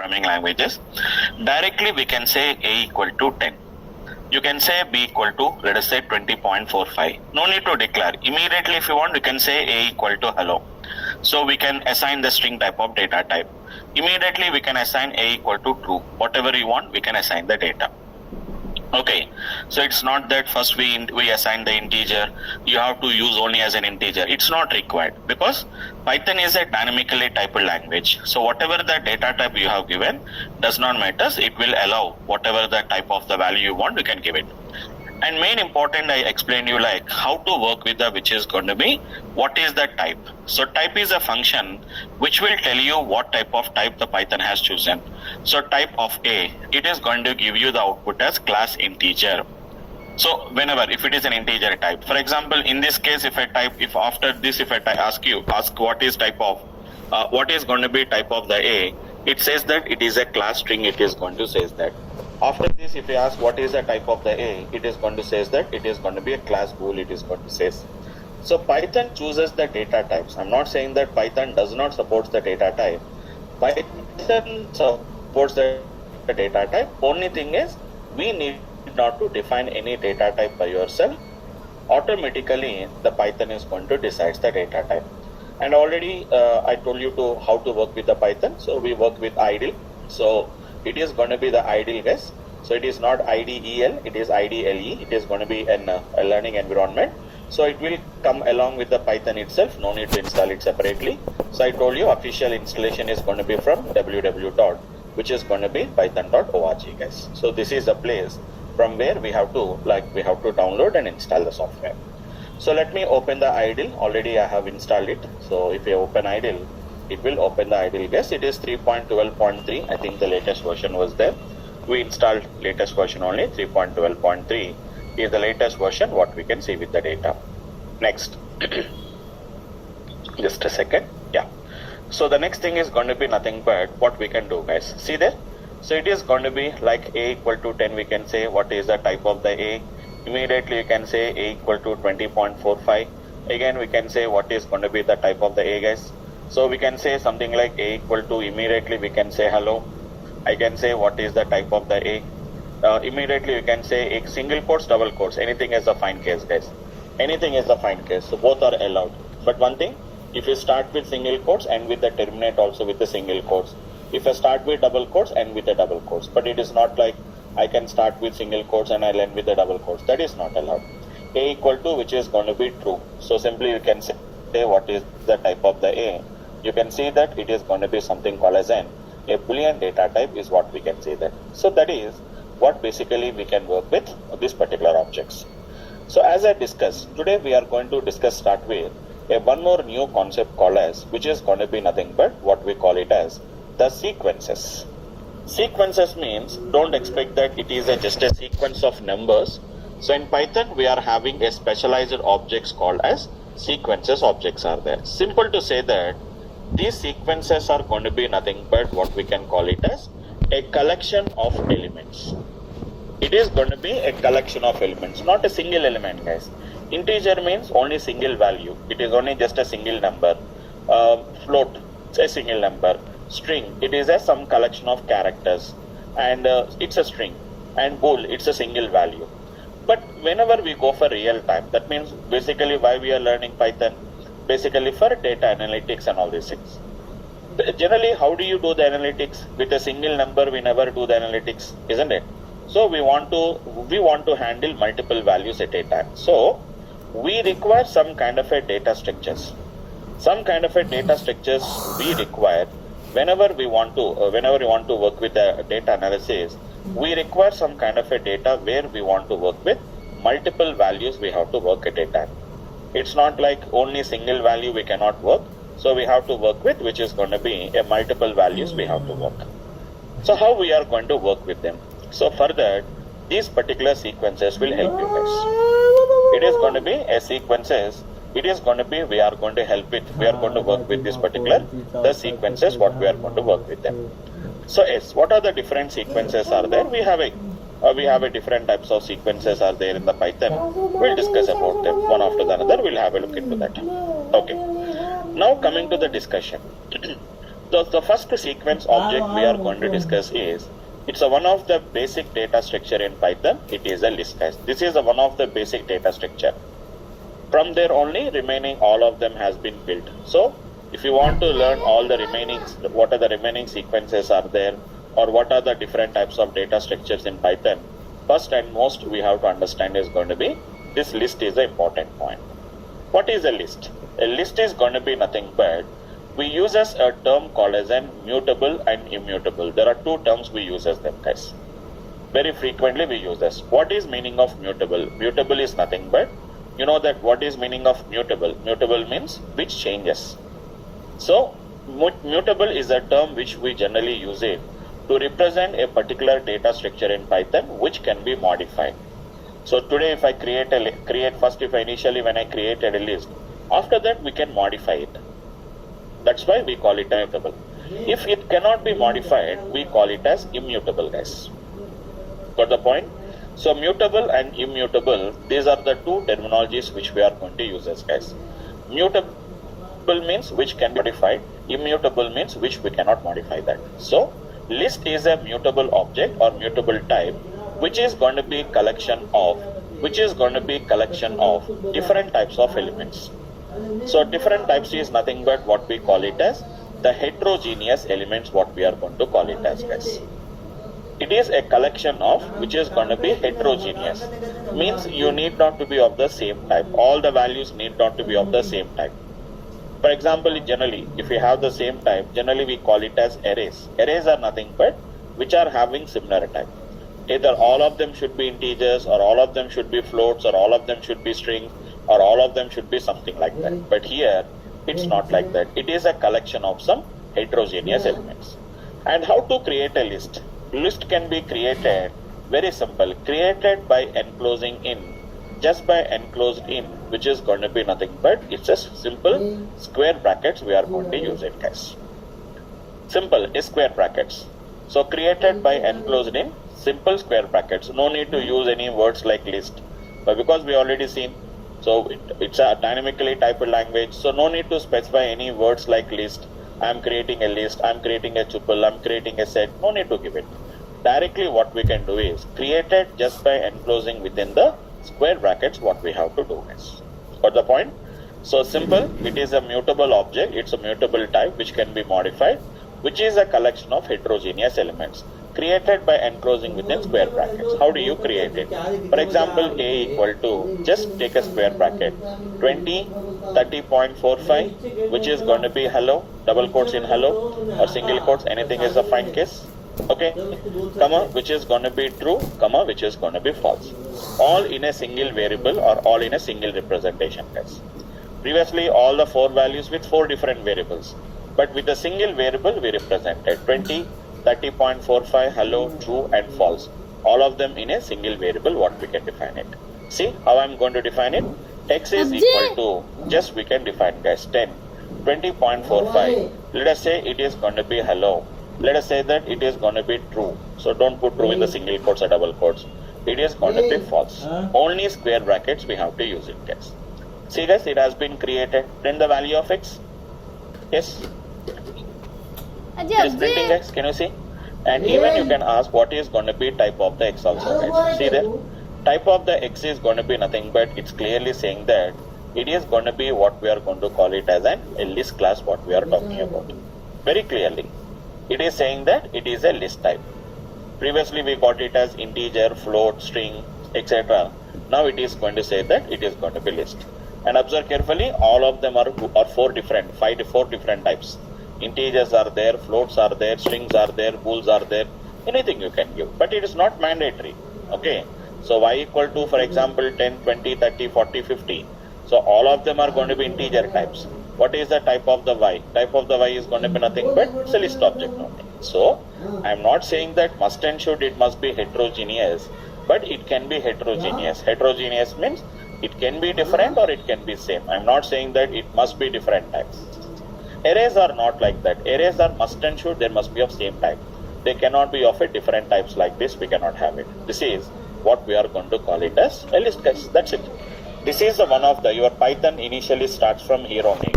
programming languages. Directly we can say A equal to 10. You can say B equal to, let us say 20.45. No need to declare. Immediately if you want, you can say A equal to hello. So we can assign the string type of data type. Immediately we can assign A equal to true. Whatever you want, we can assign the data. Okay, so it's not that first we assign the integer, you have to use only as an integer. It's not required because Python is a dynamically typed language. So whatever the data type you have given does not matter. It will allow whatever the type of the value you want, you can give it. And main important, I explained you like how to work with the which is going to be what is the type. So type is a function which will tell you what type the Python has chosen. So type of A, it is going to give you the output as class integer. So whenever if it is an integer type, for example in this case if after this I ask what is type of what is going to be type of the A, it says that it is a class string, it is going to say that. After this, if you ask what is the type of the A, it is going to say that it is going to be a class bool, it is going to say. So Python chooses the data types. I'm not saying that Python does not support the data type. Python supports the data type. Only thing is, we need not to define any data type by yourself. Automatically, the Python is going to decide the data type. And already I told you how to work with the Python. So we work with idle. So it is going to be the idle guess. So it is not IDEL, it is IDLE. It is going to be a learning environment. So it will come along with the Python itself. No need to install it separately. So I told you official installation is going to be from www. which is going to be python.org guys. So this is a place from where we have to download and install the software. So let me open the idle. Already I have installed it. So if you open idle, it will open the idle guess. It is 3.12.3. I think the latest version was there. We installed latest version only. 3.12.3 is the latest version what we can see with the data. Next. Just a second. Yeah. So the next thing is going to be nothing but what we can do guys. See there? So it is going to be like A equal to 10. We can say what is the type of the A. Immediately you can say A equal to 20.45. Again we can say what is going to be the type of the A guys. So we can say something like A equal to, immediately we can say hello. I can say what is the type of the A. Immediately you can say a single quotes, double quotes, anything is a fine case guys. Anything is a fine case. So both are allowed. But one thing, if you start with single quotes and with the terminate also with the single quotes. If I start with double quotes and with the double quotes. But it is not like I can start with single quotes and I'll end with the double quotes. That is not allowed. A equal to, which is going to be true. So simply you can say what is the type of the A. You can see that it is going to be something called as a Boolean data type is what we can say that. So that is what basically we can work with these particular objects. So as I discussed, today we are going to start with one more new concept called as, which is going to be nothing but what we call it as the sequences. Sequences means don't expect that it is just a sequence of numbers. So in Python we are having a specialized objects called as sequences objects are there. Simple to say that these sequences are going to be nothing but what we can call it as a collection of elements. It is going to be a collection of elements, not a single element guys. Integer means only single value. It is only just a single number. Float, it's a single number. String, it is some collection of characters. And it's a string. And bool, it's a single value. But whenever we go for real time, that means basically why we are learning Python. Basically for data analytics and all these things. Generally, how do you do the analytics? With a single number, we never do the analytics, isn't it? So we want to handle multiple values at a time. So we require some kind of a data structures. Some kind of a data structures we require whenever we want to work with the data analysis. We require some kind of a data where we want to work with multiple values. We have to work at a time. It's not like only single value we cannot work. So we have to work with which is going to be a multiple values we have to work. So how we are going to work with them? So for that, these particular sequences will help you guys. It is going to be a sequences. It is going to be, we are going to help it. We are going to work with this particular, the sequences, what we are going to work with them. So yes, what are the different sequences are there? We have a different types of sequences are there in the Python. We'll discuss about them one after the another. We'll have a look into that. Okay. Now coming to the discussion. The first sequence object we are going to discuss is, it's one of the basic data structure in Python. It is a list, guys. This is one of the basic data structure. From there only remaining all of them has been built. So if you want to learn all the remaining, what are the remaining sequences are there, or what are the different types of data structures in Python, first and most we have to understand is going to be, this list is an important point. What is a list? A list is going to be nothing but, we use as a term called as an mutable and immutable. There are two terms we use as them, guys. Very frequently we use this. What is meaning of mutable? Mutable is nothing but, you know that what is meaning of mutable? Mutable means which changes. So mutable is a term which we generally use it to represent a particular data structure in Python which can be modified. So today if I initially when I created a list, after that we can modify it. That's why we call it a mutable. If it cannot be modified, we call it as immutable, guys. Got the point? So mutable and immutable, these are the two terminologies which we are going to use as, guys. Mutable means which can be modified, immutable means which we cannot modify that. So list is a mutable object or mutable type which is going to be collection of different types of elements. So different types is nothing but what we call it as the heterogeneous elements, what we are going to call it as, guys. It is a collection of which is going to be heterogeneous. Means you need not to be of the same type. All the values need not to be of the same type. For example, generally, if we have the same type, generally we call it as arrays. Arrays are nothing but which are having similar type. Either all of them should be integers, or all of them should be floats, or all of them should be strings, or all of them should be something like that. But here, it's not like that. It is a collection of some heterogeneous elements. And how to create a list? List can be created very simple. Created by enclosing in. Just by enclosed in, which is going to be nothing but it's a simple square brackets we are going to use it, guys. Simple is square brackets. So created by enclosed in, simple square brackets. No need to use any words like list. But because we already seen, so it's a dynamically typed language, so no need to specify any words like list. I'm creating a list, I'm creating a tuple, I'm creating a set. No need to give it. Directly what we can do is created just by enclosing within the square brackets what we have to do is. Got the point? So simple, it is a mutable object, it's a mutable type which can be modified, which is a collection of heterogeneous elements created by enclosing within square brackets. How do you create it? For example, a equal to, just take a square bracket, 20:30.45, which is going to be hello, double quotes in hello, or single quotes, anything is a fine case. Okay, comma, which is going to be true, comma, which is going to be false. All in a single variable or all in a single representation, guys. Previously, all the four values with four different variables. But with a single variable, we represented 20:30.45, hello, true, and false. All of them in a single variable, what we can define it. See how I'm going to define it? X is equal to, just we can define, guys, 20.45. Let us say it is going to be hello. Let us say that it is going to be true. So don't put true in the single quotes or double quotes. It is going to be false. Only square brackets we have to use it, guys. See, guys, it has been created. Print the value of X. Yes. It is printing, guys. Can you see? And even you can ask what is going to be type of the X also, guys. See there? Type of the X is going to be nothing but it's clearly saying that it is going to be what we are going to call it as a list class, what we are talking about. Very clearly. It is saying that it is a list type. Previously we got it as integer, float, string, etc. Now it is going to say that it is going to be list. And observe carefully, all of them are four different types. Integers are there, floats are there, strings are there, bools are there, anything you can give. But it is not mandatory. Okay. So y equal to, for example, 10, 20, 30, 40, 50. So all of them are going to be integer types. What is the type of the y? Type of the y is going to be nothing but it's a list object only. So I am not saying that must and should it must be heterogeneous, but it can be heterogeneous. Heterogeneous means it can be different or it can be same. I am not saying that it must be different types. Arrays are not like that. Arrays are must and should, they must be of same type. They cannot be of a different types like this, we cannot have it. This is what we are going to call it as a list, guys. That's it. This is the one of the, your Python initially starts from here only.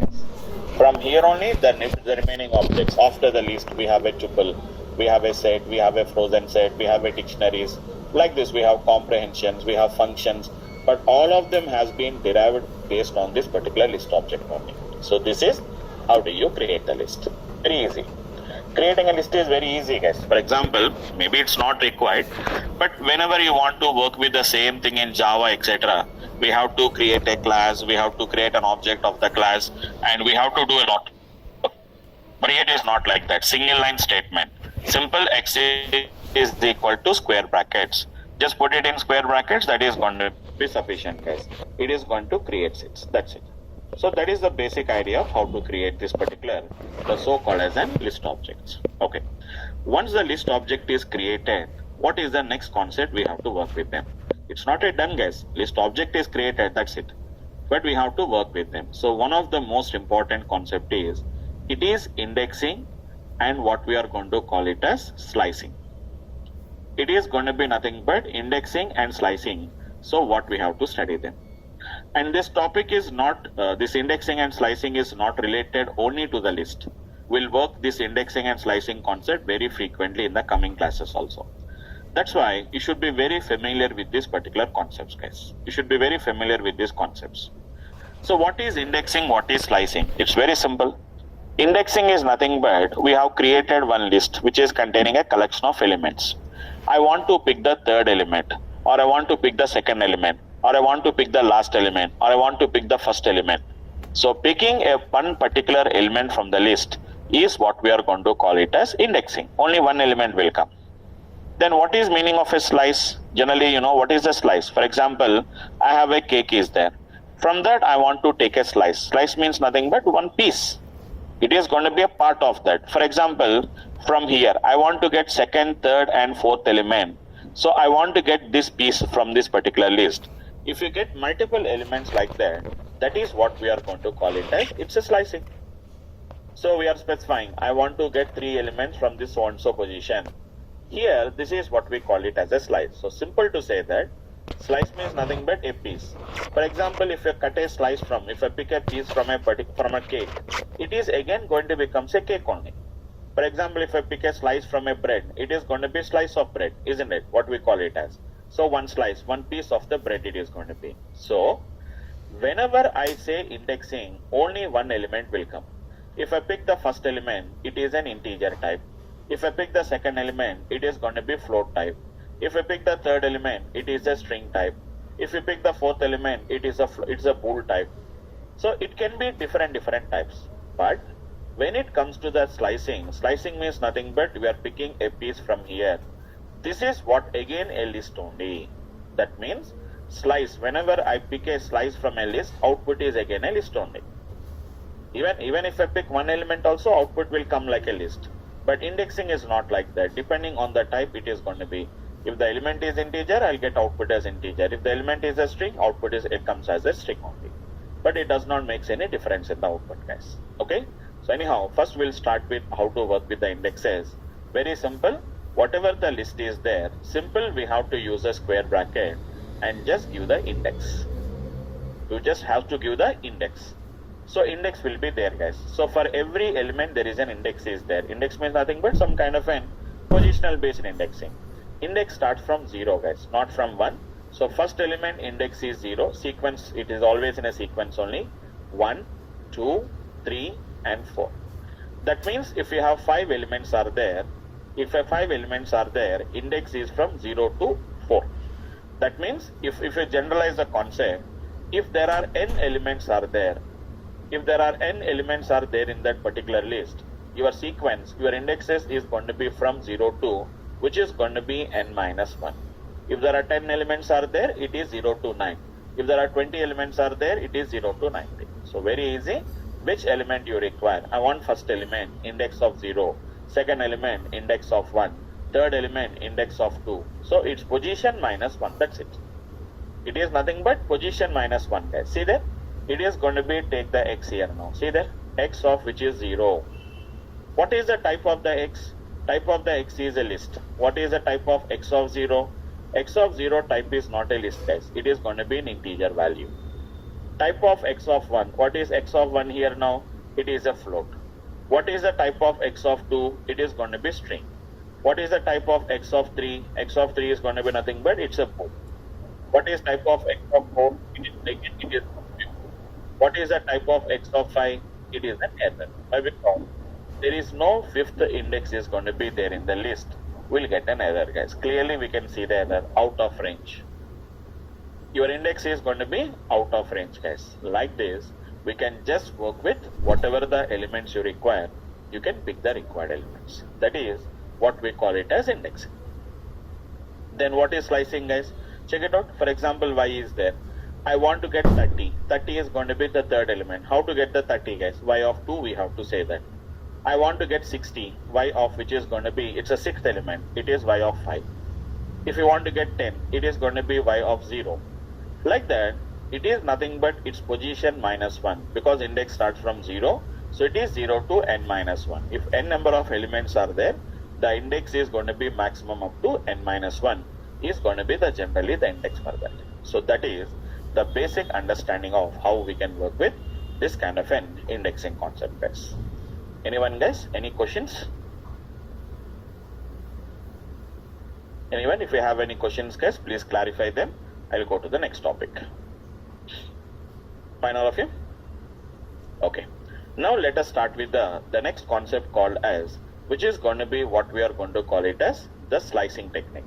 From here only, the remaining objects after the list, we have a tuple, we have a set, we have a frozen set, we have a dictionaries. Like this, we have comprehensions, we have functions, but all of them has been derived based on this particular list object only. So this is how do you create the list. Very easy. Creating a list is very easy, guys. For example, maybe it's not required, but whenever you want to work with the same thing in Java, etc., we have to create a class, we have to create an object of the class, and we have to do a lot. But it is not like that. Single line statement. Simple X is equal to square brackets. Just put it in square brackets, that is going to be sufficient, guys. It is going to create it. That's it. So that is the basic idea of how to create this particular, the so-called as an list objects. Okay. Once the list object is created, what is the next concept we have to work with them? It's not a done, guys. List object is created, that's it. But we have to work with them. So one of the most important concept is, it is indexing and what we are going to call it as slicing. It is going to be nothing but indexing and slicing. So what we have to study them. And this topic is not, this indexing and slicing is not related only to the list. We'll work this indexing and slicing concept very frequently in the coming classes also. That's why you should be very familiar with these particular concepts, guys. You should be very familiar with these concepts. So what is indexing, what is slicing? It's very simple. Indexing is nothing but we have created one list which is containing a collection of elements. I want to pick the third element, or I want to pick the second element, or I want to pick the last element, or I want to pick the first element. So picking one particular element from the list is what we are going to call it as indexing. Only one element will come. Then what is meaning of a slice? Generally, you know what is a slice. For example, I have a cake is there. From that, I want to take a slice. Slice means nothing but one piece. It is going to be a part of that. For example, from here, I want to get second, third, and fourth element. So I want to get this piece from this particular list. If you get multiple elements like that, that is what we are going to call it as, it's a slicing. So we are specifying, I want to get 3 elements from this so and so position. Here, this is what we call it as a slice. So simple to say that, slice means nothing but a piece. For example, if you cut a slice from, if I pick a piece from a cake, it is again going to become a cake only. For example, if I pick a slice from a bread, it is going to be a slice of bread, isn't it? What we call it as. So one slice, one piece of the bread it is going to be. So whenever I say indexing, only one element will come. If I pick the first element, it is an integer type. If I pick the second element, it is going to be float type. If I pick the third element, it is a string type. If you pick the fourth element, it's a bool type. So it can be different types. But when it comes to the slicing means nothing but we are picking a piece from here. This is what again a list only. That means slice, whenever I pick a slice from a list, output is again a list only. Even if I pick one element also, output will come like a list. But indexing is not like that. Depending on the type, it is going to be. If the element is integer, I'll get output as integer. If the element is a string, it comes as a string only. But it does not make any difference in the output, guys. Okay? So anyhow, first we'll start with how to work with the indexes. Very simple. Whatever the list is there, simple, we have to use a square bracket and just give the index. You just have to give the index. So index will be there, guys. So for every element there is an index is there. Index means nothing but some kind of an positional based indexing. Index starts from 0, guys, not from 1. So first element index is 0. Sequence, it is always in a sequence only. 1, 2, 3 and 4. That means if you have 5 elements are there, index is from 0 to 4. That means if you generalize the concept, if there are n elements are there, in that particular list, your sequence, your indexes is going to be from 0 to, which is going to be n minus 1. If there are 10 elements are there, it is 0 to 9. If there are 20 elements are there, it is 0 to 90. So very easy. Which element you require? I want first element, index of 0. Second element, index of 1. Third element, index of 2. So it's position minus 1. That's it. It is nothing but position minus 1, guys. See there? It is going to be, take the x here now. See there? X of which is 0. What is the type of the x? Type of the x is a list. What is the type of x of 0? X of 0 type is not a list, guys. It is going to be an integer value. Type of x of 1. What is x of 1 here now? It is a float. What is the type of x of 2? It is going to be string. What is the type of x of 3? X of 3 is going to be nothing but it's a bool. What is type of x of 4? It is taken, it is what is the type of x of 5? It is an error. Why? Because there is no fifth index is going to be there in the list. We'll get an error, guys. Clearly we can see the error, out of range. Your index is going to be out of range, guys. Like this, we can just work with whatever the elements you require. You can pick the required elements. That is what we call it as indexing. Then what is slicing, guys? Check it out. For example, y is there. I want to get 30. 30 is going to be the third element. How to get the 30, guys? Y of 2, we have to say that. I want to get 60. Y of which is going to be, it's a sixth element. It is y of 5. If you want to get 10, it is going to be y of 0. Like that, it is nothing but its position minus 1. Because index starts from 0. So it is 0 to n minus 1. If n number of elements are there, the index is going to be maximum up to n minus 1 is going to be the generally the index for that. So that is the basic understanding of how we can work with this kind of an indexing concept, guys. Anyone, guys? Any questions? Anyone? If you have any questions, guys, please clarify them. I will go to the next topic. Fine, all of you? Okay. Now let us start with the next concept called as, which is going to be what we are going to call it as the slicing technique.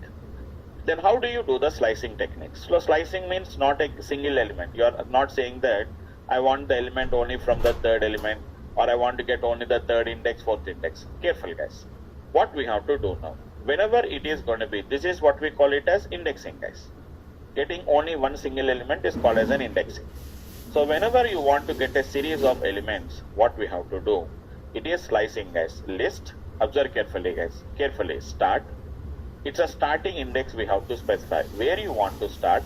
Then how do you do the slicing technique? So slicing means not a single element. You are not saying that I want the element only from the third element, or I want to get only the third index, fourth index. Careful, guys. What we have to do now, whenever it is going to be, this is what we call it as indexing, guys. Getting only one single element is called as an indexing. So whenever you want to get a series of elements, what we have to do, it is slicing, guys. List, observe carefully, guys. Carefully, start. It's a starting index we have to specify. Where you want to start,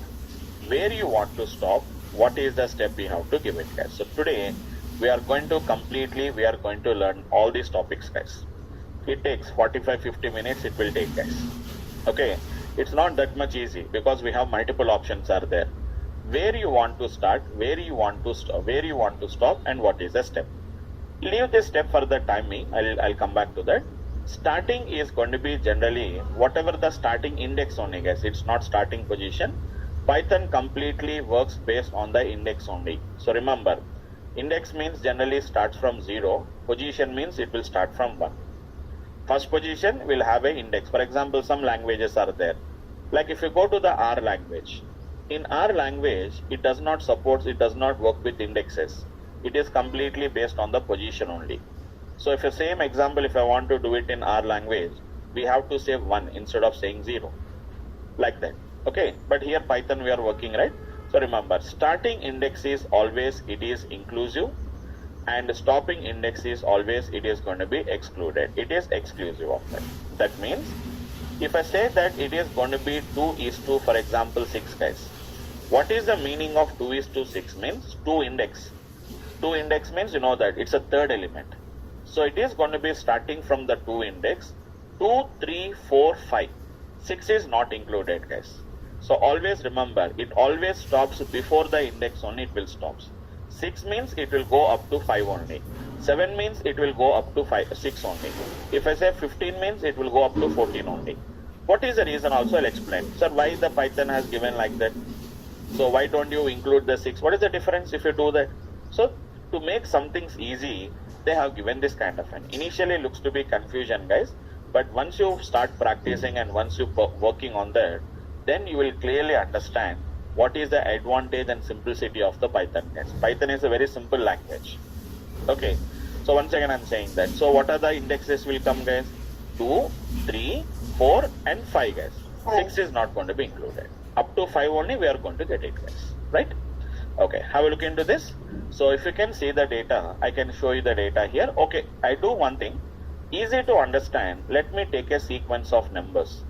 where you want to stop, what is the step we have to give it, guys. So today, we are going to learn all these topics, guys. It takes 45-50 minutes, it will take, guys. Okay, it's not that much easy because we have multiple options are there. Where you want to start, where you want to stop, and what is the step. Leave this step for the timing. I'll come back to that. Starting is going to be generally whatever the starting index only, guys. It's not starting position. Python completely works based on the index only. So remember, index means generally starts from 0. Position means it will start from 1. First position will have an index. For example, some languages are there. Like if you go to the R language, in R language, it does not work with indexes. It is completely based on the position only. So if the same example, if I want to do it in R language, we have to say 1 instead of saying 0. Like that. Okay. But here Python we are working, right? So remember, starting index is always, it is inclusive, and stopping index is always, it is going to be excluded. It is exclusive of that. That means, if I say that it is going to be 2:, for example, 6, guys. What is the meaning of 2:6 means? 2 index. 2 index means, you know that, it's a third element. So it is going to be starting from the 2 index, 2, 3, 4, 5. 6 is not included, guys. So always remember, it always stops before the index only, it will stop. 6 means it will go up to 5 only. 7 means it will go up to 6 only. If I say 15 means it will go up to 14 only. What is the reason also I'll explain. Sir, why the Python has given like that? So why don't you include the 6? What is the difference if you do that? So to make some things easy, they have given this kind of an. Initially looks to be confusion, guys. But once you start practicing and once you working on that, then you will clearly understand what is the advantage and simplicity of the Python, guys. Python is a very simple language. Okay. So once again I'm saying that. So what are the indexes will come, guys? 2, 3, 4 and 5, guys. 6 is not going to be included. Up to 5 only we are going to get it, guys. Right? Okay. Have a look into this. So if you can see the data, I can show you the data here. Okay. I do one thing. Easy to understand. Let me take a sequence of numbers.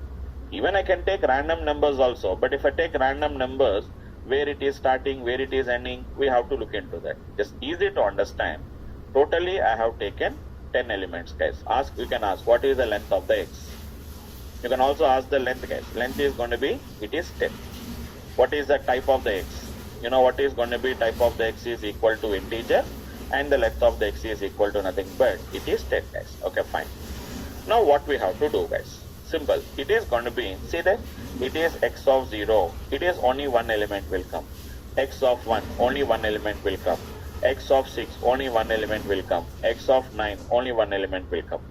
Even I can take random numbers also. But if I take random numbers, where it is starting, where it is ending, we have to look into that. Just easy to understand. Totally I have taken 10 elements, guys. You can ask what is the length of the x. You can also ask the length, guys. Length is going to be, it is 10. What is the type of the x? You know what is going to be type of the x is equal to integer. and the length of the x is equal to nothing but it is 10 guys. Okay, fine. Now what we have to do guys, simple, it is going to be, see that it is x of 0, it is only one element will come, x of 1 only one element will come, x of 6 only one element will come, x of 9 only one element will come.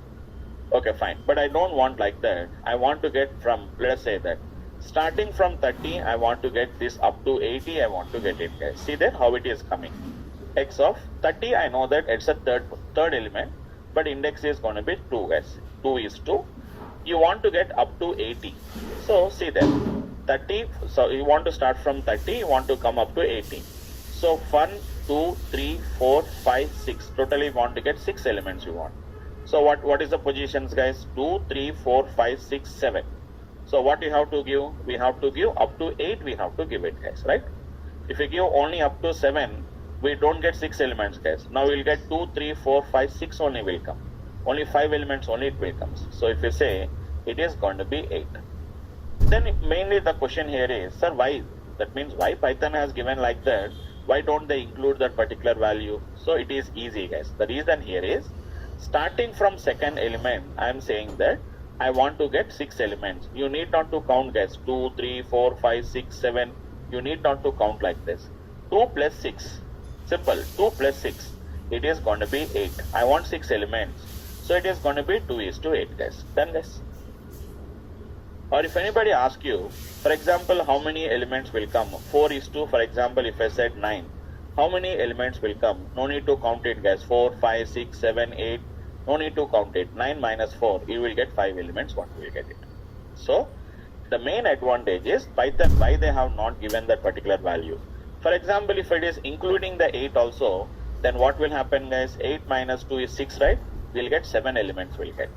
Okay, fine, but I don't want like that. I want to get from, let us say that starting from 30 I want to get this up to 80, I want to get it guys. See that how it is coming, x of 30, I know that it's a third element, but index is going to be 2 guys. 2 is 2. You want to get up to 80. So see that 30, so you want to start from 30, you want to come up to 80. So 1, 2, 3, 4, 5, 6. Totally you want to get 6 elements you want. So what is the positions guys? 2, 3, 4, 5, 6, 7. So what you have to give? We have to give up to 8, we have to give it guys, right? If we give only up to 7, we don't get 6 elements guys. Now we'll get 2, 3, 4, 5, 6 only will come. Only 5 elements only it will come. So if you say it is going to be 8. Then mainly the question here is, sir, why? That means why Python has given like that? Why don't they include that particular value? So it is easy guys. The reason here is, starting from second element, I am saying that I want to get 6 elements. You need not to count guys, 2, 3, 4, 5, 6, 7. You need not to count like this. 2 plus 6. Simple, 2 plus 6, it is going to be 8. I want 6 elements, so it is going to be 2 is to 8 guys. Done guys. Or if anybody asks you, for example, how many elements will come? 4 is to, for example, if I said 9, how many elements will come? No need to count it guys. 4, 5, 6, 7, 8, no need to count it. 9 minus 4, you will get 5 elements, what will get it? So the main advantage is Python, why they have not given that particular value. For example, if it is including the 8 also, then what will happen guys? 8 minus 2 is 6, right? We'll get 7 elements will get.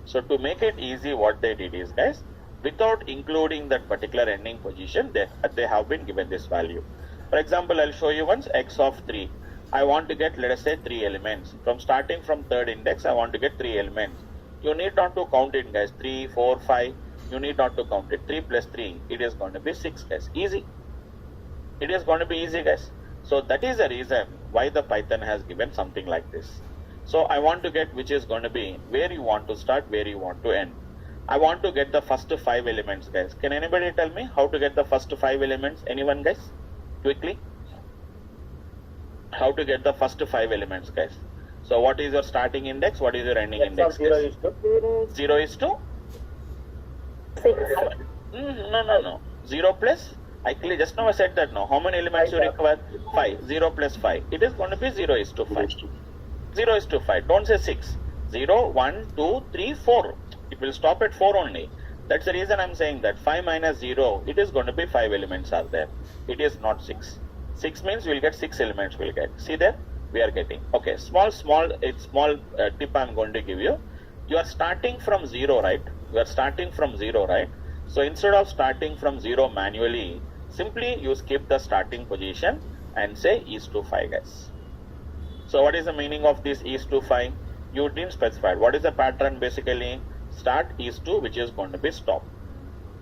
So to make it easy, what they did is guys, without including that particular ending position, they have been given this value. For example, I'll show you once x of 3. I want to get, let us say, 3 elements. From starting from third index, I want to get 3 elements. You need not to count it guys. 3, 4, 5. You need not to count it. 3 plus 3, it is going to be 6 guys. Easy. It is going to be easy guys. So that is the reason why the Python has given something like this. So I want to get which is going to be where you want to start, where you want to end. I want to get the first 5 elements guys. Can anybody tell me how to get the first 5 elements? Anyone guys? Quickly. How to get the first 5 elements guys? So what is your starting index? What is your ending index? 0 is to 0 is to 6. No. 0 plus, just now I said that no. How many elements you require? 5. 0 plus 5. It is going to be 0 is to 5. 0 is to 5. Don't say 6. 0, 1, 2, 3, 4. It will stop at 4 only. That's the reason I'm saying that 5 minus 0, it is going to be 5 elements are there. It is not 6. 6 means we'll get 6 elements we'll get. See there? We are getting. Okay, small tip I'm going to give you. You are starting from 0, right? You are starting from 0, right? So instead of starting from 0 manually, simply you skip the starting position and say is to 5 guys. So what is the meaning of this is to 5? You didn't specify. What is the pattern basically? Start is to, which is going to be stop.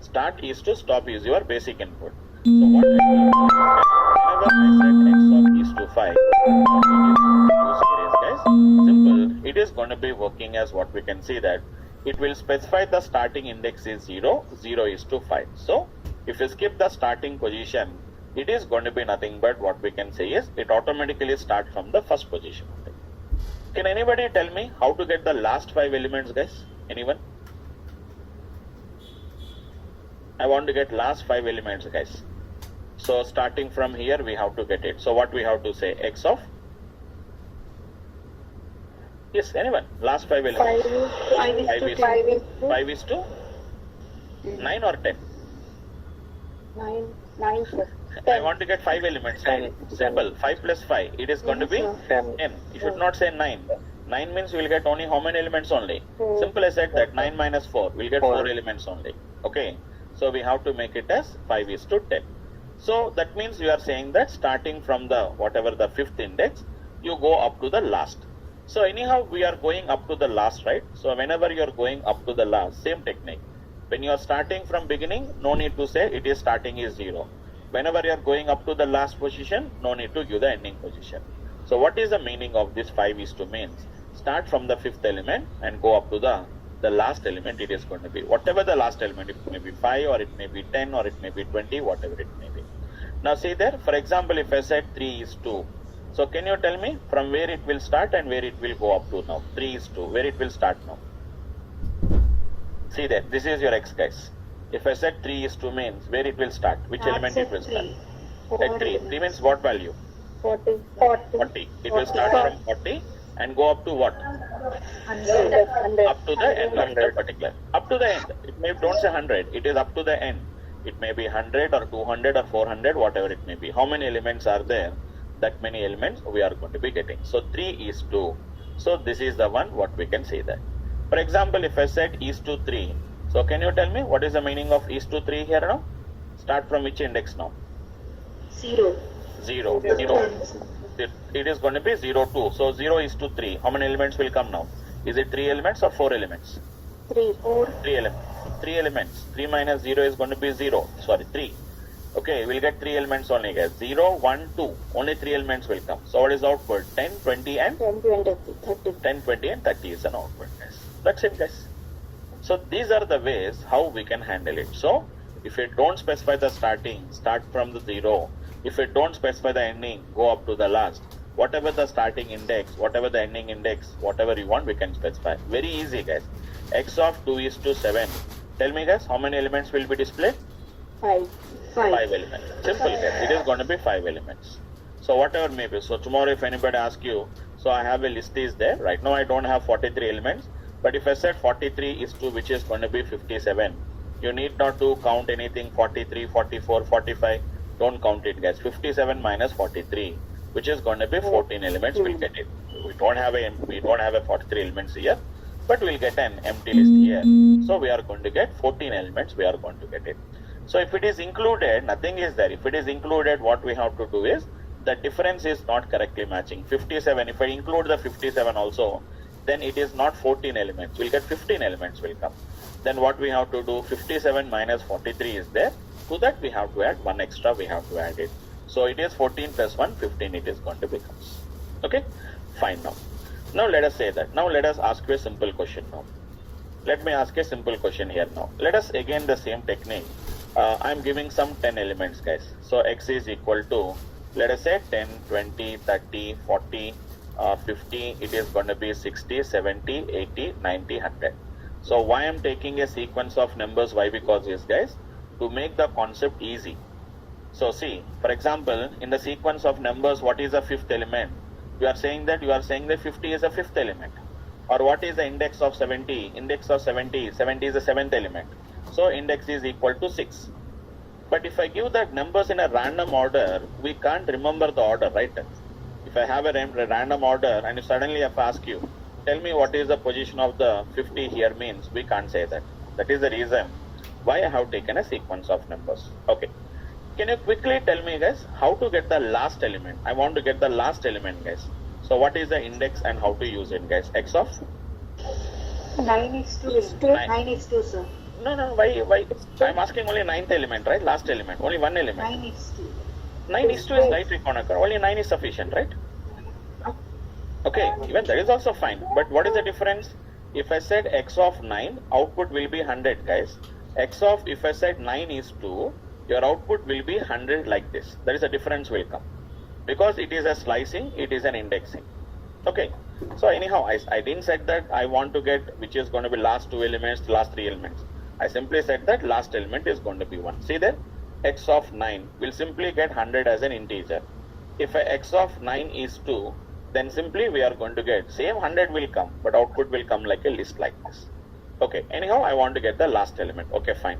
Start is to, stop is your basic input. So what I will do, whenever I set x of is to 5, what we use here is guys, simple, it is going to be working as what we can see that it will specify the starting index is 0, 0 is to 5. So if you skip the starting position, it is going to be nothing but what we can say is it automatically starts from the first position. Can anybody tell me how to get the last 5 elements guys? Anyone? I want to get last 5 elements guys. So starting from here we have to get it. So what we have to say? X of? Yes, anyone? Last 5 elements. 5 is to 9 or 10? 9 plus 10. I want to get 5 elements. Simple. 5 plus 5. It is going to be 10. You should not say 9. 9 means we will get only how many elements only? Simple I said that 9 minus 4. We will get 4 elements only. Okay. So we have to make it as 5 is to 10. So that means you are saying that starting from the whatever the 5th index, you go up to the last. So anyhow we are going up to the last, right? So whenever you are going up to the last, same technique. When you are starting from beginning, no need to say it is starting is 0. Whenever you are going up to the last position, no need to give the ending position. So what is the meaning of this 5:2 means? Start from the fifth element and go up to the last element. It is going to be whatever the last element. It may be 5 or it may be 10 or it may be 20, whatever it may be. Now see there, for example, if I said 3:2, so can you tell me from where it will start and where it will go up to now? 3:2, where it will start now? See there, this is your x, guys. If I said 3:2 means where it will start, which element it will start? At 3. 3 means what value? 40. 40. It will start from 40 and go up to what? 100. Up to the end of the particular. Up to the end. It may, don't say 100, it is up to the end. It may be 100 or 200 or 400, whatever it may be. How many elements are there? That many elements we are going to be getting. So 3:2. So this is the one what we can say that. For example, if I said (3), so can you tell me what is the meaning of (3) here now? Start from which index now? 0. 0. It is going to be 0, 2. So 0:3. How many elements will come now? Is it 3 elements or 4 elements? 3. 4. 3 elements. 3 elements. 3 minus 0 is going to be 0. Sorry, 3. Okay, we'll get 3 elements only, guys. 0, 1, 2. Only 3 elements will come. So what is the output? 10, 20 and 10, 20, 30. 10, 20 and 30 is an output, guys. That's it, guys. So these are the ways how we can handle it. So if you don't specify the starting, start from the 0. If you don't specify the ending, go up to the last. Whatever the starting index, whatever the ending index, whatever you want, we can specify. Very easy, guys. X of 2:7. Tell me, guys, how many elements will be displayed? 5. 5 elements. Simple, guys. It is going to be 5 elements. So whatever may be. So tomorrow if anybody asks you, so I have a list is there. Right now I don't have 43 elements. But if I said 43:2, which is going to be 57, you need not to count anything 43, 44, 45. Don't count it, guys. 57 minus 43, which is going to be 14 elements. We'll get it. We don't have a 43 elements here, but we'll get an empty list here. So we are going to get 14 elements. We are going to get it. So if it is included, nothing is there. If it is included, what we have to do is the difference is not correctly matching. 57. If I include the 57 also, then it is not 14 elements. We'll get 15 elements will come. Then what we have to do? 57 minus 43 is there. To that we have to add one extra. We have to add it. So it is 14 plus 1, 15 it is going to become. Okay, fine now. Now let us say that. Now let us ask you a simple question now. Let me ask a simple question here now. Let us again the same technique. I am giving some 10 elements, guys. So x is equal to, let us say 10, 20, 30, 40, 50. It is going to be 60, 70, 80, 90, 100. So why I am taking a sequence of numbers? Why? Because yes, guys, to make the concept easy. So see, for example, in the sequence of numbers, what is the fifth element? You are saying that 50 is a fifth element. Or what is the index of 70? Index of 70 is the seventh element. So index is equal to 6. But if I give that numbers in a random order, we can't remember the order, right? If I have a random order and suddenly if I ask you, tell me what is the position of the 50 here means, we can't say that. That is the reason why I have taken a sequence of numbers. Okay. Can you quickly tell me, guys, how to get the last element? I want to get the last element, guys. So what is the index and how to use it, guys? X of? 9:2, sir. No, why? I'm asking only 9th element, right? Last element, only one element. 9:2. 9:2 is right, Reconnacher. Only 9 is sufficient, right? Okay, even that is also fine. But what is the difference? If I said x of 9, output will be 100, guys. X of, if I said 9:2, your output will be 100 like this. There is a difference will come. Because it is a slicing, it is an indexing. Okay. So anyhow, I didn't say that I want to get which is going to be last 2 elements, last 3 elements. I simply said that last element is going to be 1. See there? X of 9 will simply get 100 as an integer. If x of 9 is 2, then simply we are going to get same 100 will come, but output will come like a list like this. Okay. Anyhow, I want to get the last element. Okay, fine.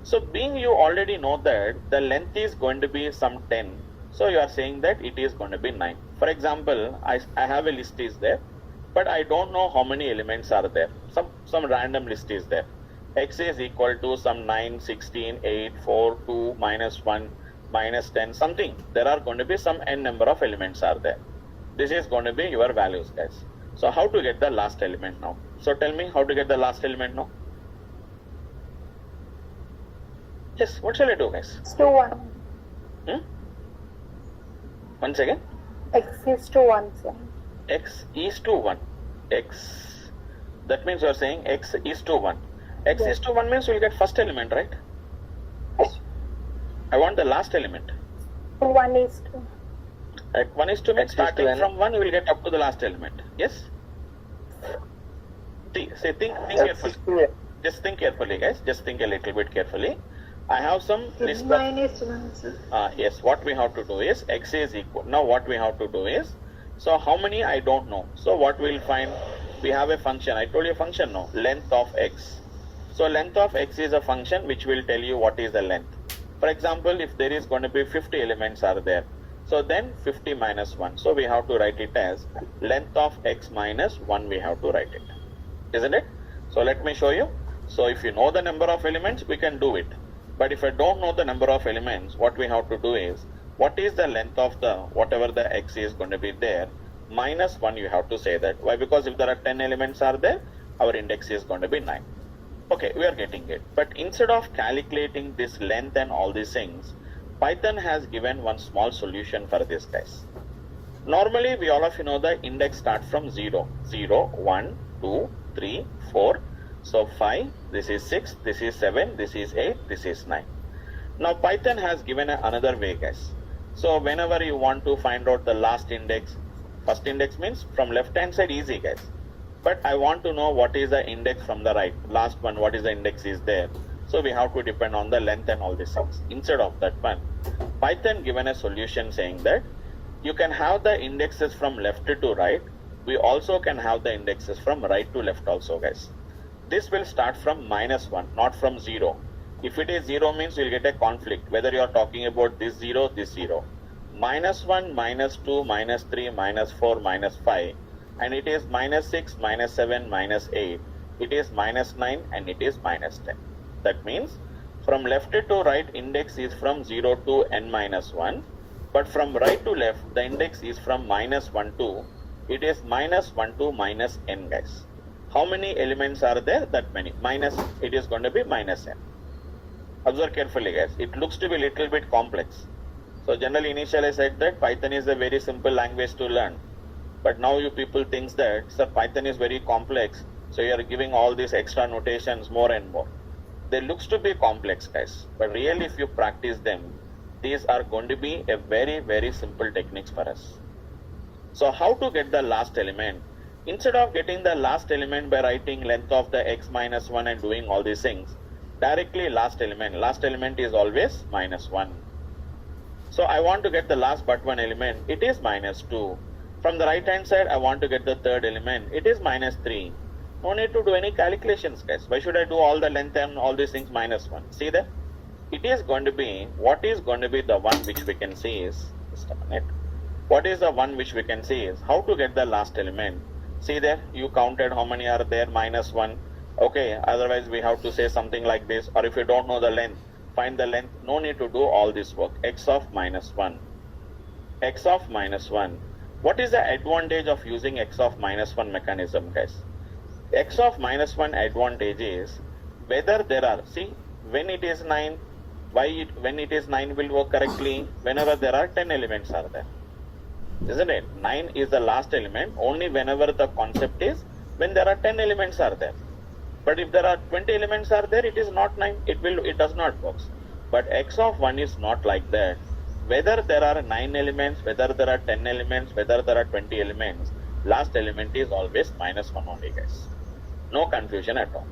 So being you already know that the length is going to be some 10. So you are saying that it is going to be 9. For example, I have a list is there, but I don't know how many elements are there. Some random list is there. X is equal to some 9, 16, 8, 4, 2, minus 1, minus 10, something. There are going to be some n number of elements are there. This is going to be your values, guys. So how to get the last element now? So tell me how to get the last element now. Yes, what shall I do, guys? 2, 1. Once again? X is to 1, sir. X is to 1. X, that means you are saying X is to 1. X Yes. is to 1 means you will get first element, right? I want the last element. 1 is to. At 1 is to means X is to starting N. from 1 you will get up to the last element. Yes? Think X carefully. is to Just think carefully, guys. Just think a little bit carefully. I have some list of Minus 1, sir. yes, what we have to do is X is equal. Now what we have to do is, so how many I don't know. So what we'll find, we have a function. I told you a function now, length of X. So length of X is a function which will tell you what is the length. For example, if there is going to be 50 elements are there, so then 50 minus 1. So we have to write it as length of X minus 1 we have to write it. Isn't it? So let me show you. So if you know the number of elements, we can do it. But if I don't know the number of elements, what we have to do is, what is the length of the, whatever the X is going to be there, minus 1 you have to say that. Why? Because if there are 10 elements are there, our index is going to be 9. Okay, we are getting it. But instead of calculating this length and all these things, Python has given one small solution for this, guys. Normally, we all of you know the index starts from 0. 0, 1, 2, 3, 4. So 5, this is 6, this is 7, this is 8, this is 9. Now Python has given another way, guys. So whenever you want to find out the last index, first index means from left hand side easy, guys. But I want to know what is the index from the right. Last one, what is the index is there. So we have to depend on the length and all these things. Instead of that one, Python given a solution saying that you can have the indexes from left to right. We also can have the indexes from right to left also, guys. This will start from minus 1, not from 0. If it is 0 means you will get a conflict, whether you are talking about this 0, this 0. Minus 1, minus 2, minus 3, minus 4, minus 5. And it is minus 6, minus 7, minus 8. It is minus 9 and it is minus 10. That means from left to right index is from 0 to n minus 1. But from right to left the index is from minus 1 to, it is minus 1 to minus n, guys. How many elements are there? That many. Minus, it is going to be minus n. Observe carefully, guys. It looks to be little bit complex. So generally initially I said that Python is a very simple language to learn. But now you people think that, sir, Python is very complex. So you are giving all these extra notations more and more. They looks to be complex, guys. But really if you practice them, these are going to be a very, very simple techniques for us. So how to get the last element? Instead of getting the last element by writing length of the X minus 1 and doing all these things, directly last element is always minus 1. So I want to get the last but one element, it is minus 2. From the right hand side, I want to get the third element, it is minus 3. No need to do any calculations, guys. Why should I do all the length and all these things minus 1? See that? It is going to be, what is going to be the one which we can see is, just a minute. What is the one which we can see is, how to get the last element. See there, you counted how many are there, minus 1. Okay, otherwise we have to say something like this, or if you don't know the length, find the length. No need to do all this work. X of minus 1. X of minus 1. What is the advantage of using X of minus 1 mechanism, guys? X of minus 1 advantage is, whether there are, see, when it is 9, when it is 9 will work correctly, whenever there are 10 elements are there. Isn't it? 9 is the last element only whenever the concept is when there are 10 elements are there. But if there are 20 elements are there, it is not 9. It does not work. But X of 1 is not like that. Whether there are 9 elements, whether there are 10 elements, whether there are 20 elements, last element is always minus 1 only, guys. No confusion at all.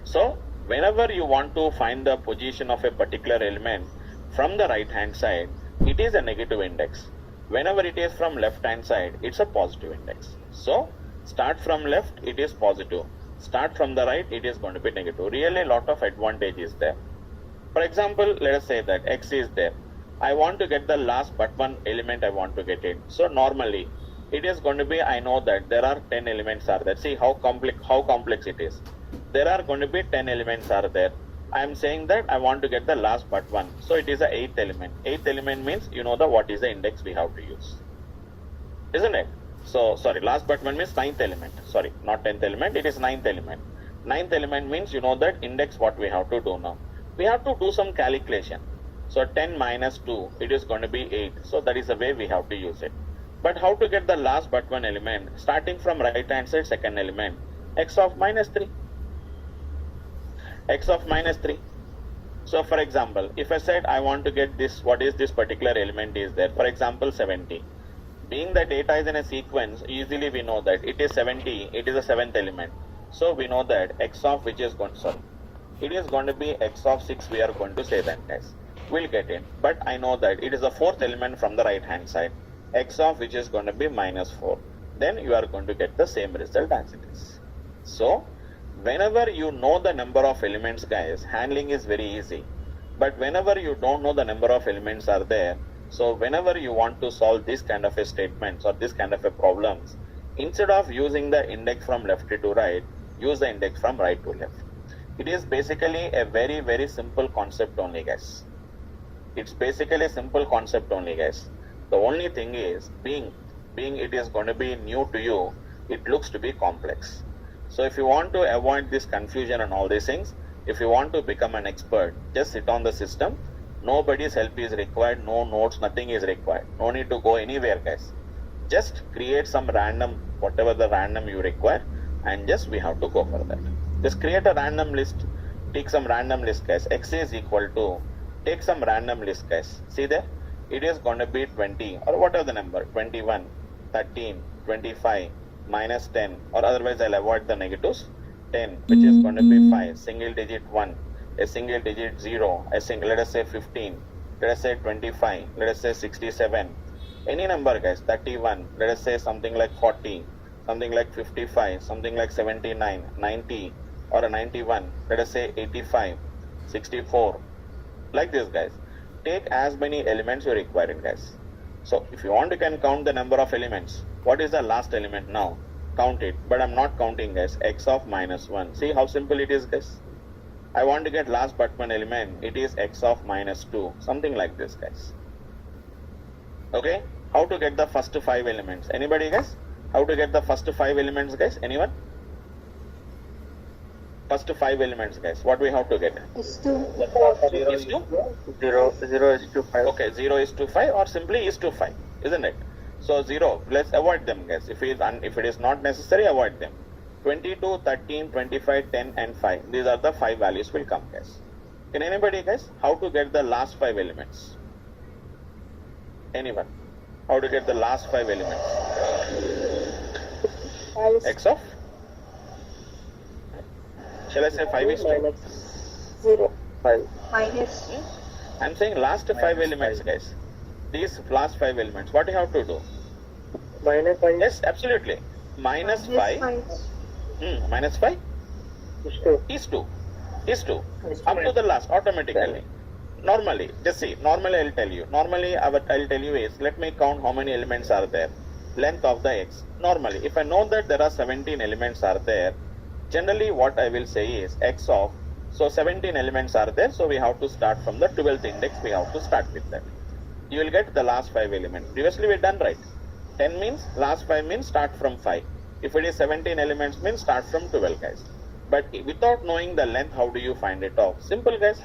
So whenever you want to find the position of a particular element from the right hand side, it is a negative index. Whenever it is from left hand side, it's a positive index. So start from left, it is positive. Start from the right, it is going to be negative. Really a lot of advantage is there. For example, let us say that X is there. I want to get the last but one element, I want to get it. So normally it is going to be, I know that there are 10 elements are there. See how complex it is. There are going to be 10 elements are there. I am saying that I want to get the last but one. So it is the 8th element. 8th element means you know what is the index we have to use. Isn't it? So, sorry, last but one means 9th element. Sorry, not 10th element, it is 9th element. 9th element means you know that index what we have to do now. We have to do some calculation. So 10 minus 2, it is going to be 8. So that is the way we have to use it. But how to get the last but one element? Starting from right hand side, second element, x of minus 3. X of minus 3. So for example, if I said I want to get this, what is this particular element is there? For example, 70. Being the data is in a sequence, easily we know that it is 70, it is a seventh element. So we know that x of which is going, sorry, it is going to be x of 6, we are going to say that, guys. We'll get it. But I know that it is the fourth element from the right hand side, x of which is going to be minus 4. Then you are going to get the same result as it is. So whenever you know the number of elements, guys, handling is very easy. But whenever you don't know the number of elements are there, so whenever you want to solve this kind of a statements or this kind of a problems, instead of using the index from left to right, use the index from right to left. It is basically a very, very simple concept only, guys. It's basically a simple concept only, guys. The only thing is, being it is going to be new to you, it looks to be complex. So if you want to avoid this confusion and all these things, if you want to become an expert, just sit on the system. Nobody's help is required, no notes, nothing is required. No need to go anywhere, guys. Just create some random, whatever the random you require, and just we have to go for that. Just create a random list, take some random list, guys. X is equal to, take some random list, guys. See there? It is going to be 20 or whatever the number, 21, 13, 25, minus 10, or otherwise I'll avoid the negatives. 10, which is going to be 5, single digit 1, a single digit 0, a single, let us say 15, let us say 25, let us say 67, any number, guys, 31, let us say something like 40, something like 55, something like 79, 90, or a 91, let us say 85, 64, like this, guys. Take as many elements you require, guys. So if you want, you can count the number of elements. What is the last element now? Count it, but I'm not counting, guys. X of minus 1. See how simple it is, guys. I want to get last but one element. It is x of minus 2. Something like this, guys. Okay? How to get the first 5 elements? Anybody, guys? How to get the first 5 elements, guys? Anyone? First 5 elements, guys. What we have to get? Is to 0 is to 0 is to 5. Okay, 0 is to 5 or simply is to 5, isn't it? So 0, let's avoid them, guys. If it is not necessary, avoid them. 22, 13, 25, 10 and 5. These are the 5 values will come, guys. Can anybody, guys? How to get the last 5 elements? Anyone? How to get the last 5 elements? X of? Shall I say 5 is 2? 0 5. minus I'm saying last 5 elements, guys. These last 5 elements, what you have to do? Minus 5 Yes, absolutely. Minus 5. Minus 5 is 2. is 2. Is 2. Up to the last, automatically. Normally, just see, normally I'll tell you. Normally, I'll tell you is, let me count how many elements are there. Length of the x. Normally, if I know that there are 17 elements are there, generally what I will say is x of, so 17 elements are there, so we have to start from the 12th index, we have to start with that. You will get the last 5 elements. Previously we done right. 10 means, last 5 means start from 5. If it is 17 elements means start from 12, guys. But without knowing the length, how do you find it off? Simple, guys.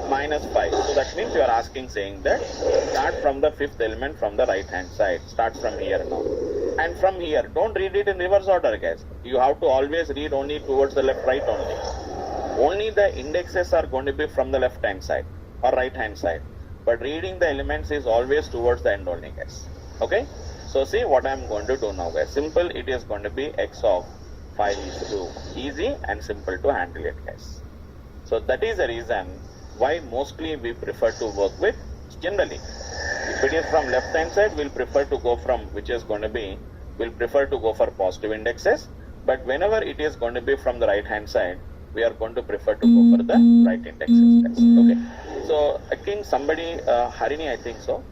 Minus 5. So that means you are asking, saying that start from the 5th element from the right hand side. Start from here now. And from here, don't read it in reverse order, guys. You have to always read only towards the left, right only. Only the indexes are going to be from the left hand side or right hand side. But reading the elements is always towards the end only, guys. Okay? So see what I am going to do now, guys. Simple, it is going to be x of 5 is 2. Easy and simple to handle it, guys. So that is the reason why mostly we prefer to work with, generally, if it is from left hand side, we'll prefer to go from, which is going to be, we'll prefer to go for positive indexes. But whenever it is going to be from the right hand side, we are going to prefer to go for the right indexes, guys. Okay. So I think somebody, Harini, I think so.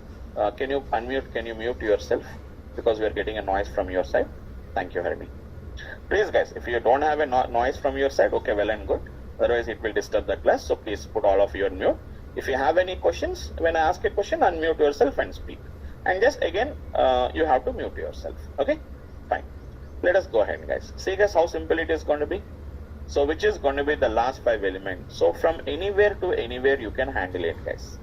Can you unmute, can you mute yourself? Because we are getting a noise from your side. Thank you, Harini. Please, guys, if you don't have a noise from your side, okay, well and good. Otherwise, it will disturb the class. So please put all of you on mute. If you have any questions, when I ask a question, unmute yourself and speak. And just again, you have to mute yourself. Okay, fine. Let us go ahead, guys. See, guys, how simple it is going to be. So which is going to be the last 5 elements. So from anywhere to anywhere, you can handle it, guys.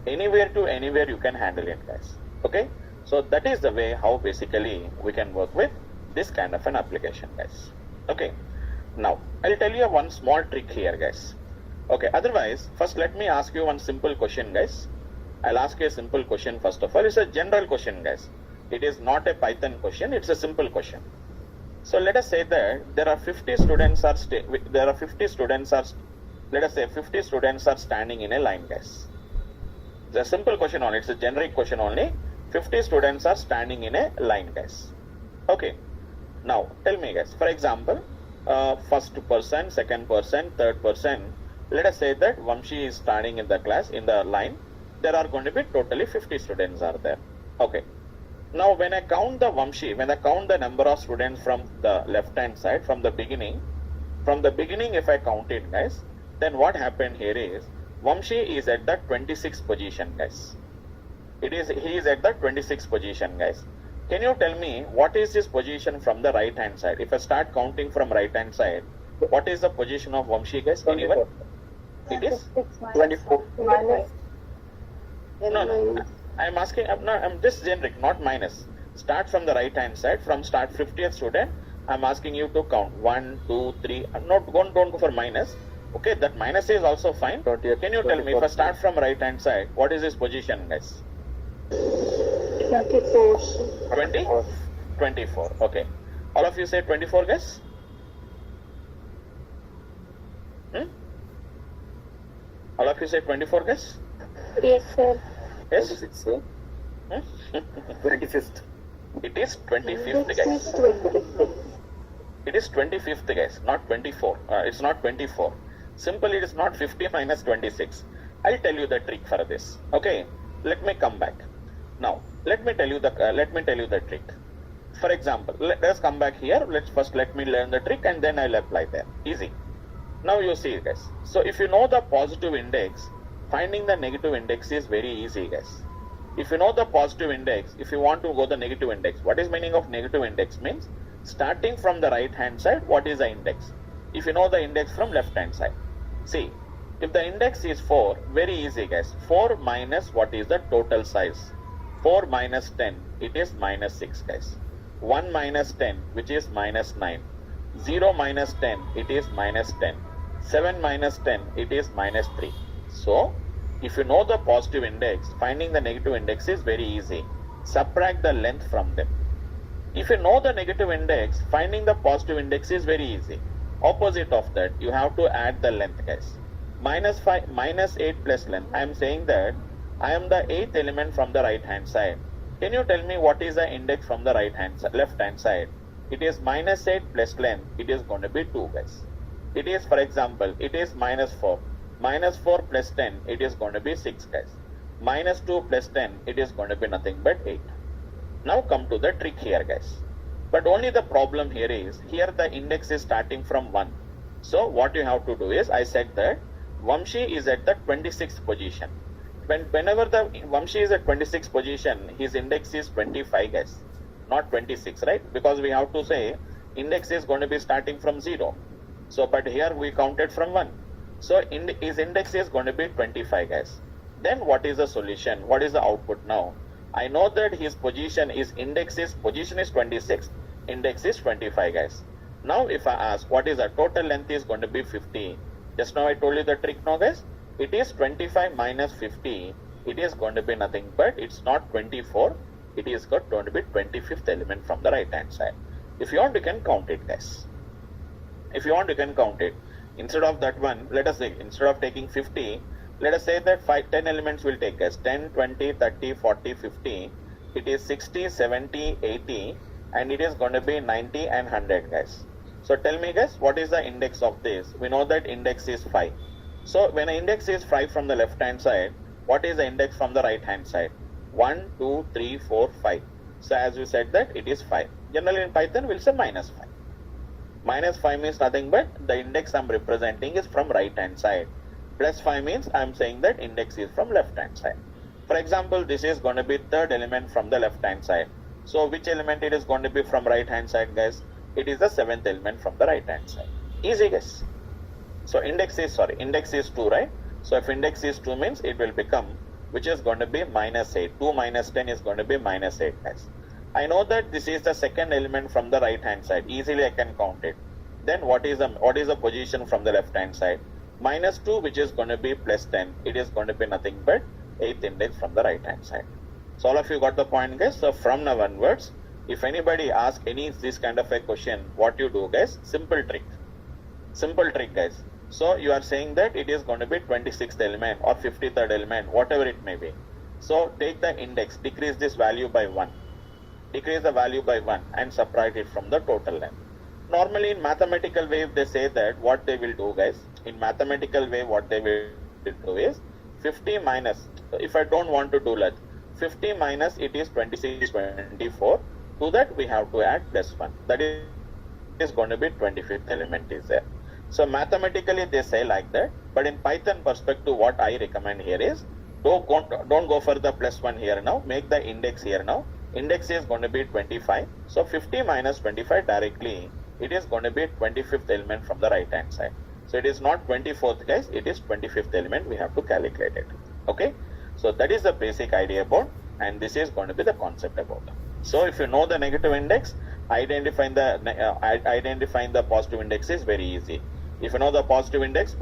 anywhere to anywhere you can handle it, guys. Okay, so that is the way how basically we can work with this kind of an application, guys. Okay, now I'll tell you one small trick here, guys. Okay, otherwise first let me ask you one simple question, guys. I'll ask you a simple question first of all. It's a general question, guys. It is not a Python question, it's a simple question. So let us say that there are 50 students let us say 50 students are standing in a line, guys. It's a simple question only, it's a generic question only. 50 students are standing in a line, guys. Okay, now tell me, guys, for example, first person, second person, third person, let us say that Vamshi is standing in the class, in the line. There are going to be totally 50 students are there. Okay, now when I count the Vamshi, when I count the number of students from the left hand side, from the beginning if I count it, guys, then what happened here is Vamshi is at the 26th position, guys. He is at the 26th position, guys. Can you tell me what is his position from the right hand side? If I start counting from right hand side, what is the position of Vamshi, guys? Anyone? It is 24. Minus. no. I'm asking. I'm just generic, not minus. Start from the right hand side. From start 50th student. I'm asking you to count 1, 2, 3. I'm not don't go for minus. Okay, that minus is also fine. 20th, Can you tell me if I start from right hand side, what is his position, guys? 24. 20? 24. Okay. All of you say 24, guys? All of you say 24, guys? Yes, sir. Yes? 26, sir. 25th. It is 25th, This guys. is 26. It is 25th, guys, not 24. It's not 24. Simple, it is not 50 minus 26. I'll tell you the trick for this. Okay, let me come back. Now, let me tell you the trick. For example, let us come back here. Let me learn the trick and then I'll apply there. Easy. Now you see, guys. So if you know the positive index, finding the negative index is very easy, guys. If you know the positive index, if you want to go the negative index, what is meaning of negative index means starting from the right hand side, what is the index? If you know the index from left hand side, see, if the index is 4, very easy, guys. 4 minus what is the total size? 4 minus 10, it is minus 6, guys. 1 minus 10, which is minus 9. 0 minus 10, it is minus 10. 7 minus 10, it is minus 3. So, if you know the positive index, finding the negative index is very easy. Subtract the length from them. If you know the negative index, finding the positive index is very easy. Opposite of that, you have to add the length, guys. Minus 5, minus 8 plus length. I am saying that I am the 8th element from the right hand side. Can you tell me what is the index from the left hand side? It is minus 8 plus length. It is going to be 2, guys. It is, for example, it is minus 4. Minus 4 plus 10, it is going to be 6, guys. Minus 2 plus 10, it is going to be nothing but 8. Now come to the trick here, guys. But only the problem here is, here the index is starting from 1. So what you have to do is, I said that Vamshi is at the 26th position. Whenever the Vamshi is at 26th position, his index is 25, guys. Not 26, right? Because we have to say, index is going to be starting from 0. So, but here we counted from 1. So his index is going to be 25, guys. Then what is the solution? What is the output now? I know that his position is position is 26, index is 25, guys. Now if I ask what is the total length is going to be 50. Just now I told you the trick now, guys. It is 25 minus 50. It is going to be nothing but it's not 24. It is going to be 25th element from the right hand side. If you want, you can count it, guys. If you want, you can count it. Instead of that one, let us say, instead of taking 50, let us say that 10 elements will take us 10, 20, 30, 40, 50. It is 60, 70, 80, and it is going to be 90 and 100, guys. So tell me, guys, what is the index of this? We know that index is 5. So when an index is 5 from the left hand side, what is the index from the right hand side? 1, 2, 3, 4, 5. So as we said that it is 5. Generally in Python we'll say minus 5. Minus 5 means nothing but the index I'm representing is from right hand side. Plus 5 means I'm saying that index is from left hand side. For example, this is going to be third element from the left hand side. So which element it is going to be from right hand side, guys? It is the 7th element from the right hand side. Easy, guys. So index is 2, right? So if index is 2 means it will become which is going to be minus 8. 2 minus 10 is going to be minus 8, guys. I know that this is the second element from the right hand side. Easily I can count it. Then what is the position from the left hand side? Minus 2, which is going to be plus 10. It is going to be nothing but 8th index from the right hand side. So all of you got the point, guys. So from now onwards, if anybody asks this kind of a question, what you do, guys? Simple trick, guys. So you are saying that it is going to be 26th element or 53rd element, whatever it may be. So take the index, decrease this value by 1. Decrease the value by 1 and subtract it from the total length. Normally in mathematical way, if they say that, what they will do, guys, in mathematical way, what they will do is 50 minus, if I don't want to do that, 50 minus it is 26, 24. To that we have to add plus 1. That is going to be 25th element is there. So mathematically they say like that, but in Python perspective, what I recommend here is don't go for the plus 1 here now. Make the index here now. Index is going to be 25. So 50 minus 25 directly, it is going to be 25th element from the right hand side. So it is not 24th, guys. It is 25th element. We have to calculate it. Okay. So that is the basic idea about, and this is going to be the concept about. So if you know the negative index, identifying the positive index is very easy. If you know the positive index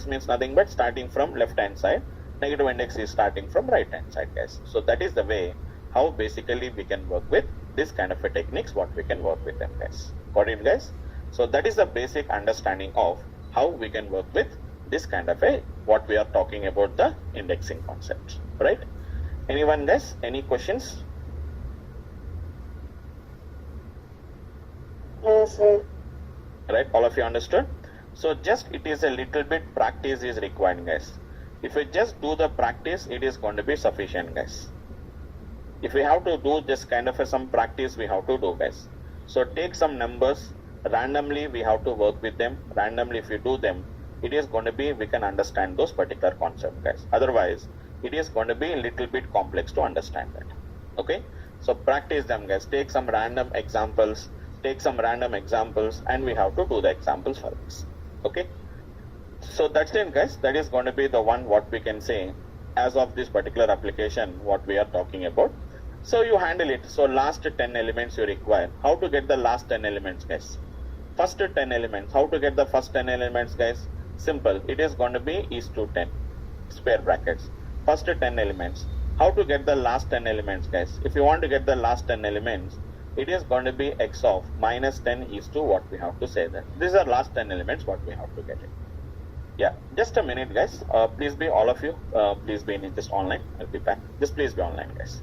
means nothing but starting from left hand side. Negative index is starting from right hand side, guys. So that is the way how basically we can work with this kind of a techniques, what we can work with them, guys. Got it, guys? So that is the basic understanding of how we can work with this kind of a, what we are talking about, the indexing concept, right? Anyone, guys? Any questions? No, sir. Right, all of you understood? So just it is a little bit practice is required, guys. If we just do the practice, it is going to be sufficient, guys. If we have to do this kind of some practice, we have to do, guys. So take some numbers, randomly we have to work with them. Randomly if you do them, it is going to be, we can understand those particular concepts, guys. Otherwise, it is going to be a little bit complex to understand that. Okay? So practice them, guys. Take some random examples, and we have to do the examples for this. Okay? So that's it, guys. That is going to be the one what we can say as of this particular application, what we are talking about. So you handle it. So last 10 elements you require. How to get the last 10 elements, guys? First 10 elements. How to get the first 10 elements, guys? Simple. It is going to be is to 10. Square brackets. First 10 elements. How to get the last 10 elements, guys? If you want to get the last 10 elements, it is going to be x of minus 10 is to what we have to say that. These are last 10 elements what we have to get it. Yeah, just a minute, guys. Please be all of you. Please be in just online. I'll be back. Just please be online, guys.